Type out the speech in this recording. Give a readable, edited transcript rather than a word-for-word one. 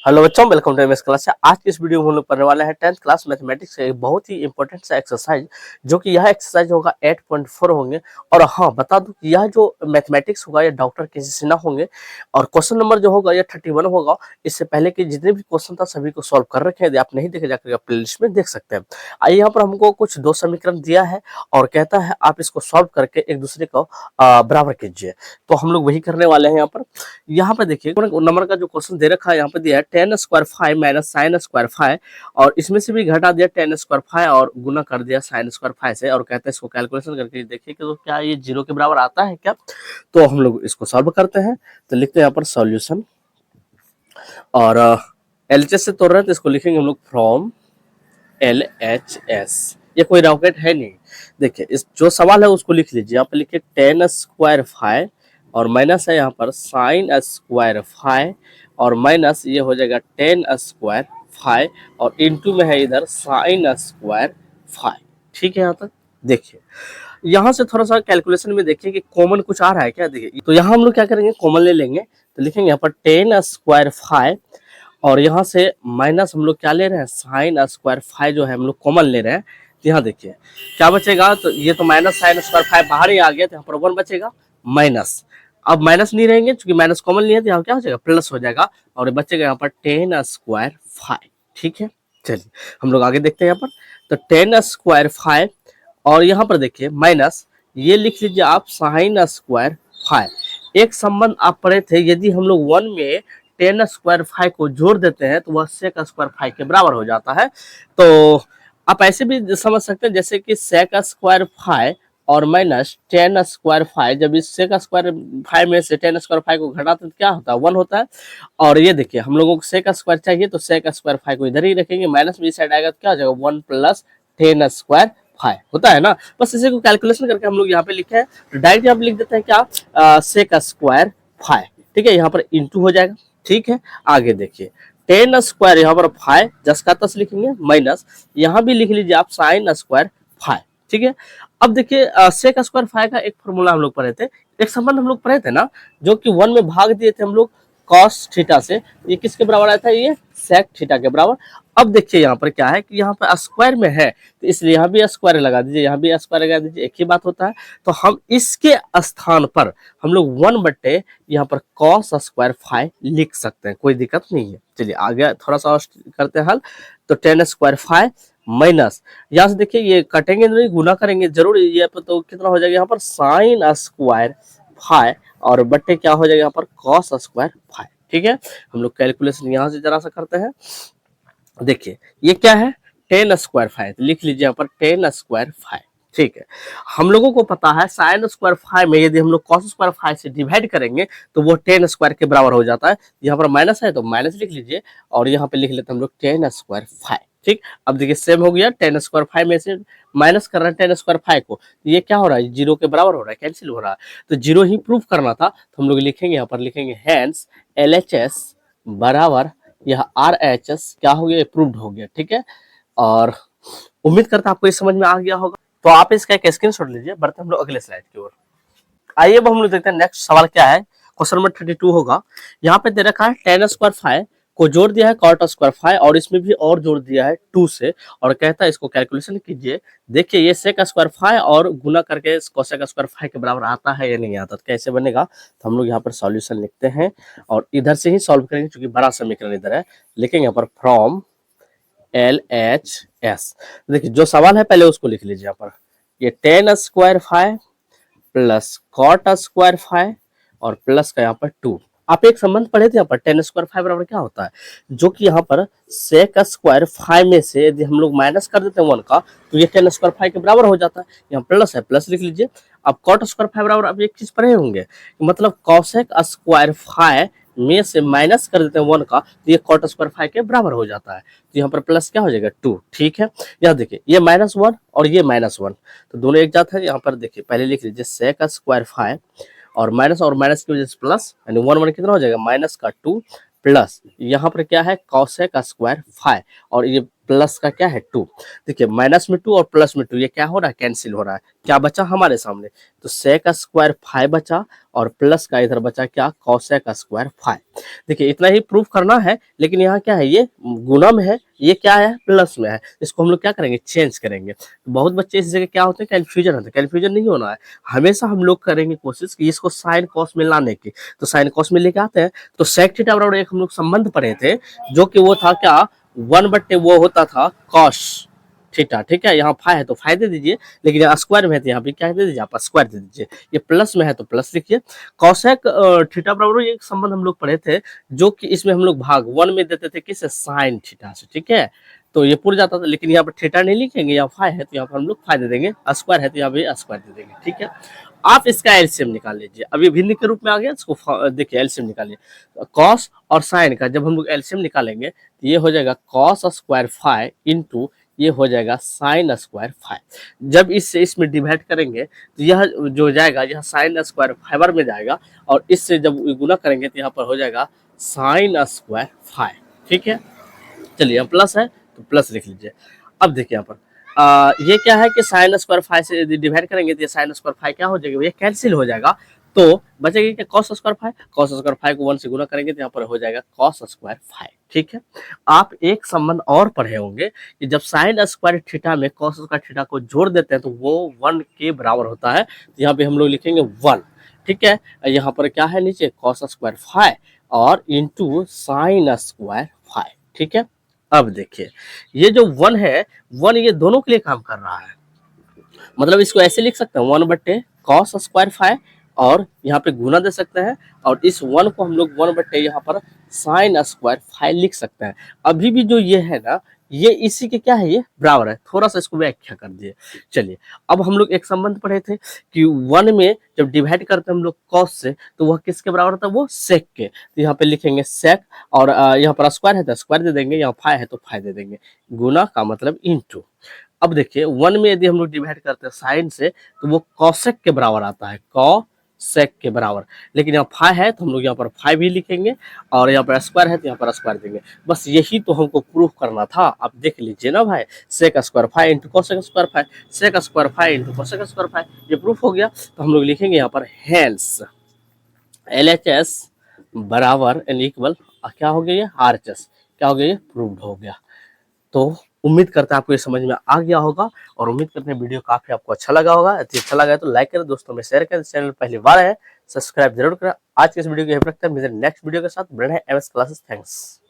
Hello बच्चों, welcome to MS class. आज की इस वीडियो में हम लोग पढ़ने वाले हैं 10th क्लास मैथमेटिक्स का एक बहुत ही इंपॉर्टेंट सा एक्सरसाइज, जो कि यह एक्सरसाइज होगा 8.4 होंगे। और हाँ, बता दूं कि यह जो मैथमेटिक्स होगा ये डॉक्टर केसी सिन्हा होंगे और क्वेश्चन नंबर जो होगा ये 31 होगा। इससे पहले के जितने भी क्वेश्चन था सभी को सॉल्व कर रखे हैं, यदि आप नहीं देखे जाकर प्ले लिस्ट में देख सकते हैं। आइए, यहाँ पर हमको कुछ दो समीकरण दिया है और कहता है आप इसको सॉल्व करके एक दूसरे को बराबर कीजिए। तो हम लोग वही करने वाले हैं। यहाँ पर देखिए नंबर का जो क्वेश्चन दे रखा है, यहाँ पर दिया है ten square five minus sine square five, और इसमें से भी घटा दिया टेन स्क्वायर फाइव और गुना कर दिया साइन स्क्वायर फाइव से, और कहते हैं इसको कैलकुलेशन करके देखिए कि तो क्या ये जीरो के बराबर आता है क्या। तो हम लोग इसको सॉल्व करते हैं। तो लिखते हैं यहाँ पर सॉल्यूशन, और एलएचएस से तोड़ रहे हैं तो इसको लिखेंगे हम लोग फ्रॉम एलएचएस। ये कोई रॉकेट है नहीं। देखिए इस जो सवाल है उसको लिख लीजिए। यहाँ पे लिखिए टेन स्क्वायर फाइव और माइनस है यहाँ पर साइन स्क्वायर फाइव, और माइनस ये हो जाएगा टेन स्क्वायर फाइव, और इनटू में है इधर साइन स्क्वायर फाइव। ठीक है, यहाँ तक देखिए। यहाँ से थोड़ा सा कैलकुलेशन में देखिए कि कॉमन कुछ आ रहा है क्या। देखिए तो यहाँ हम लोग क्या करेंगे, कॉमन ले लेंगे। तो लिखेंगे यहाँ पर टेन स्क्वायर फाइव, और यहाँ से माइनस हम लोग क्या ले रहे हैं, साइन स्क्वायर फाइव जो है हम लोग कॉमन ले रहे हैं। तो यहाँ देखिए क्या बचेगा, तो ये तो माइनस साइन स्क्वायर फाइव बाहर ही आ गया, तो यहाँ पर वन बचेगा माइनस। अब माइनस नहीं रहेंगे क्योंकि माइनस कॉमन नहीं है, तो यहाँ क्या हो जाएगा, प्लस हो जाएगा, और बचेगा यहाँ पर टेन स्क्वायर फाइव। ठीक है, चलिए हम लोग आगे देखते हैं यहाँ पर। तो टेन स्क्वायर फाइव, और यहाँ पर देखिए माइनस, ये लिख लीजिए आप साइन स्क्वायर फाइव। एक संबंध आप पढ़े थे, यदि हम लोग वन में टेन स्क्वायर फाइव को जोड़ देते हैं तो वह सेक स्क्वायर फाइव के बराबर हो जाता है। तो आप ऐसे भी समझ सकते हैं जैसे कि सेक स्क्वायर फाइव और माइनस टेन स्क्वायर फाइव, जब इस सेक स्क्वायर फाइव में से टेन स्क्वायर फाइव को घटाते हैं तो क्या होता है, वन होता है। और ये देखिए हम लोगों को सेक स्क्वायर चाहिए, तो सेक स्क्वायर फाइव को इधर ही रखेंगे, माइनस भी साइड आएगा तो क्या हो जाएगा, one plus ten square five होता है ना। बस इसी को कैलकुलेशन करके हम लोग यहाँ पे लिखे हैं। तो डायरेक्ट यहाँ पे लिख देते हैं क्या, सेक स्क्वायर फाइव। ठीक है, यहाँ पर इंटू हो जाएगा। ठीक है, आगे देखिए टेन स्क्वायर यहाँ पर फाइव, जस का तस लिखेंगे, माइनस यहाँ भी लिख लीजिए आप साइन स्क्वायर फाइव। ठीक है, अब देखिए सेक स्क्वायर फाइव का एक फॉर्मूला हम लोग पढ़े थे, एक संबंध हम लोग पढ़े थे ना, जो कि वन में भाग दिए थे हम लोग कॉस थीटा से। ये किसके बराबर आया था, ये सेक थीटा के बराबर। अब देखिए यहाँ पर क्या है कि यहाँ पर स्क्वायर में है, तो इसलिए यहाँ भी स्क्वायर लगा दीजिए, यहाँ भी स्क्वायर लगा दीजिए, एक ही बात होता है। तो हम इसके स्थान पर हम लोग वन बट्टे यहाँ पर कॉस स्क्वायर फाइव लिख सकते हैं, कोई दिक्कत नहीं है। चलिए आगे थोड़ा सा करते हैं हल। तो टेन स्क्वायर फाइव माइनस, यहाँ से देखिए ये कटेंगे नहीं, गुना करेंगे जरूर, ये तो कितना हो जाएगा यहाँ पर साइन स्क्वायर फाइव, और बट्टे क्या हो जाएगा यहाँ पर कॉस स्क्वायर फाइव। ठीक है, हम लोग कैलकुलेशन यहाँ से जरा सा करते हैं। देखिए ये क्या है, टेन स्क्वायर फाइव, लिख लीजिए यहाँ पर टेन स्क्वायर फाइव। ठीक है, हम लोगों को पता है साइन स्क्वायर फाइव में यदि हम लोग कॉस स्क्वायर फाइव से डिवाइड करेंगे तो वो टेन स्क्वायर के बराबर हो जाता है। यहाँ पर माइनस है तो माइनस लिख लीजिए, और यहाँ पे लिख लेते हैं हम लोग टेन स्क्वायर फाइव। ठीक, अब देखिए सेम हो गया, टेन स्क्वायर फाइव में से माइनस कर रहे हैं टेन स्क्वायर फाइव को, तो ये क्या हो रहा है, जीरो के बराबर हो रहा है, कैंसिल हो रहा है। तो जीरो ही प्रूफ करना था, तो हम लोग लिखेंगे यहाँ पर, लिखेंगे हैंस एलएचएस बराबर यह आरएचएस क्या हो गया, अप्रूव्ड हो गया। ठीक है, और उम्मीद करता आपको ये समझ में आ गया होगा। तो आप इसका एक स्क्रीनशॉट लीजिए। बढ़ते हम लोग अगले स्लाइड की ओर। आइए अब हम लोग देखते हैं नेक्स्ट सवाल क्या है। क्वेश्चन नंबर 32 होगा। यहाँ पे दे रखा है टेन स्क्वायर फाइव को जोड़ दिया है कॉट स्क्वायर फाइव, और इसमें भी और जोड़ दिया है टू से, और कहता है इसको कैलकुलेशन कीजिए। देखिए ये सेक स्क्वायर फाइव और गुना करके कोसेक स्क्वायर फाइव के बराबर आता है या नहीं आता, तो कैसे बनेगा। तो हम लोग यहाँ पर सॉल्यूशन लिखते हैं और इधर से ही सॉल्व करेंगे क्योंकि बड़ा समीकरण इधर है। लिखेंगे यहाँ पर फ्रॉम LHS। देखिए जो सवाल है पहले उसको लिख लीजिए। यहाँ पर ये ten square five plus cot square five और प्लस का यहाँ पर टू। आप एक संबंध पढ़े थे यहाँ पर, टेन स्क्वायर फाइव बराबर क्या होता है, जो कि यहाँ पर सेक स्क्वायर फाइव में से यदि हम लोग माइनस कर देते हैं वन का, तो ये टेन स्क्वायर फाइव के बराबर हो जाता है। यहाँ प्लस है, प्लस लिख लीजिए। अब कॉट स्क्वायर फाइव बराबर आप एक चीज पढ़े होंगे, मतलब कॉसेक स्क्वायर फाइव में से माइनस कर देते हैं वन का, तो ये कॉट स्क्वायर फाइव के बराबर हो जाता है। तो यहाँ पर प्लस क्या हो जाएगा, टू। ठीक है, यहाँ देखिए ये माइनस वन और ये माइनस वन, तो दोनों एक जात है। यहाँ पर देखिए पहले लिख लीजिए सेक स्क्वायर फाइव और माइनस की वजह से प्लस, यानी वन वन कितना हो जाएगा, माइनस का टू, प्लस यहाँ पर क्या है कॉसेक स्क्वायर फाइव, और ये प्लस का क्या है 2। देखिए माइनस में 2 और प्लस में 2 ये क्या हो रहा है, कैंसिल हो रहा है। क्या बचा हमारे सामने, तो सेक स्क्वायर 5 बचा और प्लस का इधर बचा क्या, कॉसेक स्क्वायर 5। देखिए इतना ही प्रूफ करना है, लेकिन यहाँ क्या है, ये गुना में है, ये क्या है, प्लस में है। इसको हम लोग क्या करेंगे, चेंज करेंगे। बहुत बच्चे इस जगह क्या होते हैं, कन्फ्यूजन होता है। कन्फ्यूजन नहीं होना है, हमेशा हम लोग करेंगे कोशिश कि इसको साइन कॉस में लाने की। तो साइन कॉस में लेके आते हैं, तो सेक थीटा बराबर एक हम लोग संबंध पढ़े थे, जो कि वो था क्या, 1/, वो होता था कॉस थीटा। ठीक है, यहाँ फाइ है तो फाइ दे दीजिए, लेकिन यहाँ स्क्वायर में है तो यहाँ पे क्या दे दीजिए, आप स्क्वायर दे दीजिए। ये प्लस में है तो प्लस लिखिए। कॉसेक थीटा बराबर ये संबंध हम लोग पढ़े थे, जो कि इसमें हम लोग भाग 1 में देते थे किससे, साइन थीटा से। ठीक है, तो ये पूरा जाता था, लेकिन यहाँ पर थीटा नहीं लिखेंगे, यहाँ फाइ है तो यहाँ पर हम लोग फाइ दे देंगे, स्क्वायर है तो यहाँ पे स्क्वायर दे देंगे। ठीक है, आप इसका एलसीएम निकाल लीजिए। अभी भिन्न के रूप में आ गया, इसको देखिए एलसीएम निकालिए। कॉस और साइन का जब हम लोग एलसीएम निकालेंगे तो ये हो जाएगा कॉस स्क्वायर 5 इंटू ये हो जाएगा साइन स्क्वायर 5। जब इससे इसमें डिवाइड करेंगे तो यह जो जाएगा, यह साइन स्क्वायर 5 में जाएगा, और इससे जब गुना करेंगे तो यहाँ पर हो जाएगा साइन स्क्वायर 5। ठीक है, चलिए यहाँ प्लस है तो प्लस लिख लीजिए। अब देखिए यहाँ पर ये क्या है कि साइन स्क्वायर 5 से यदि डिवाइड करेंगे तो ये साइन स्क्वायर 5 क्या हो जाएगा, ये कैंसिल हो जाएगा। तो बचेगा क्या, कॉस स्क्वायर 5। कॉस स्क्वायर 5 को 1 से गुना करेंगे तो यहाँ पर हो जाएगा कॉस स्क्वायर 5। ठीक है, आप एक संबंध और पढ़े होंगे कि जब साइन स्क्वायर थीटा में कॉस स्क्वायर थीटा को जोड़ देते हैं तो वो 1 के बराबर होता है। तो यहाँ पे हम लोग लिखेंगे 1। ठीक है, यहाँ पर क्या है नीचे, कॉस स्क्वायर 5 और इंटू साइन स्क्वायर 5। ठीक है, अब देखिए ये जो 1 है, 1 ये दोनों के लिए काम कर रहा है। मतलब इसको ऐसे लिख सकते हैं 1/, कॉस स्क्वायर 5, और यहाँ पे गुना दे सकते हैं, और इस 1 को हम लोग 1/, यहाँ पर साइन स्क्वायर 5 लिख सकते हैं। अभी भी जो ये है ना, ये इसी के क्या है, ये बराबर है। थोड़ा सा इसको व्याख्या कर दिए। चलिए अब हम लोग एक संबंध पढ़े थे कि 1 में जब डिवाइड करते हैं हम लोग कॉस से, तो वह किसके बराबर होता है, वो सेक के। तो यहाँ पे लिखेंगे सेक, और यहाँ पर स्क्वायर है तो स्क्वायर दे देंगे, यहाँ 5 है तो 5 दे देंगे। गुना का मतलब इंटू। अब देखिए 1 में यदि हम लोग डिवाइड करते हैं साइन से, तो वो कॉसेक के बराबर आता है, कॉसेक के बराबर। लेकिन यहाँ 5 है तो हम लोग यहाँ पर 5 भी लिखेंगे, और यहाँ पर स्क्वायर है तो यहाँ पर स्क्वायर देंगे। बस यही तो हमको प्रूफ करना था। आप देख लीजिए ना भाई, sec square 5 into cosec square 5, sec square 5 into cosec square 5, ये प्रूफ हो गया। तो हम लोग लिखेंगे यहाँ पर हेंस LHS बराबर एन इक्वल क्या हो गया, ये RHS क्या हो गया, ये प्रूव्ड हो गया। तो उम्मीद करते हैं आपको ये समझ में आ गया होगा, और उम्मीद करते हैं वीडियो काफी आपको अच्छा लगा होगा। यदि अच्छा लगा है तो लाइक करें, दोस्तों में शेयर करें, चैनल पहली बार है सब्सक्राइब जरूर करें। आज के इस वीडियो को यहीं पर रखते हैं, मिलते हैं नेक्स्ट वीडियो के साथ। MS classes, thanks.